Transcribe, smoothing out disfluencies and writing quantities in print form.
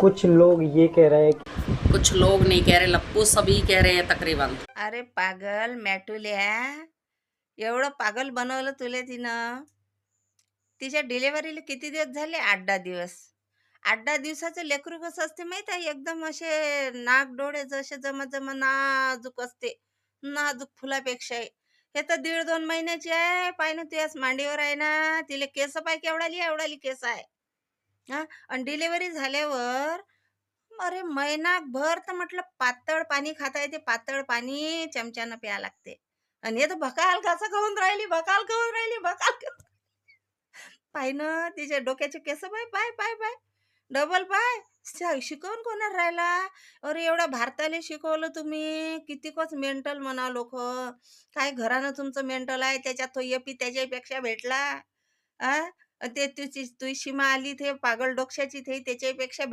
कुछ लोग ये कह रहे हैं कुछ लोग नहीं कह रहे लप्पू, सभी कह रहे हैं तकरीबन। अरे पागल मॅटुल्या, एवढं पागल बनवलं तुले तिनं. तिच्या डिलेव्हरीला किती दिवस झाले? 8-10 दिवस. 8-10 दिवसाचं लेकरू कसं असते माहित आहे? एकदम असे नाक डोळे जसे जमा नाजूक असते. नाजूक फुलापेक्षा. हे तर 1.5-2 महिन्याची आहे. पाय ना तुझ्याच मांडीवर आहे ना. तिला केस पाय केवढाली एवढाली केस आहे. हां, आणि डिलिव्हरी झाल्यावर अरे महिनाभर तर म्हटलं पातळ पाणी खाता येते. पातळ पाणी चमच्यानं प्यावं लागते. आणि हे तर भकाल कसं खाऊन राहिली, भकाल खाऊन राहिली, भकाल खाऊन. पाय ना तिच्या डोक्याचे केस पाय, पाय, पाय, पाय. डबल पाय. शिकवून कोणाला राहिला? अरे एवढ्या भारताला शिकवलं तुम्ही. कितीकच मेंटल म्हणा लोकं. काय घरानं तुमचं मेंटल आहे. त्याच्यात तो एपी त्याच्यापेक्षा भेटला. आ? ते तुझी तुझी सीमा आली ते पागल डोक्याची ते त्याच्यापेक्षा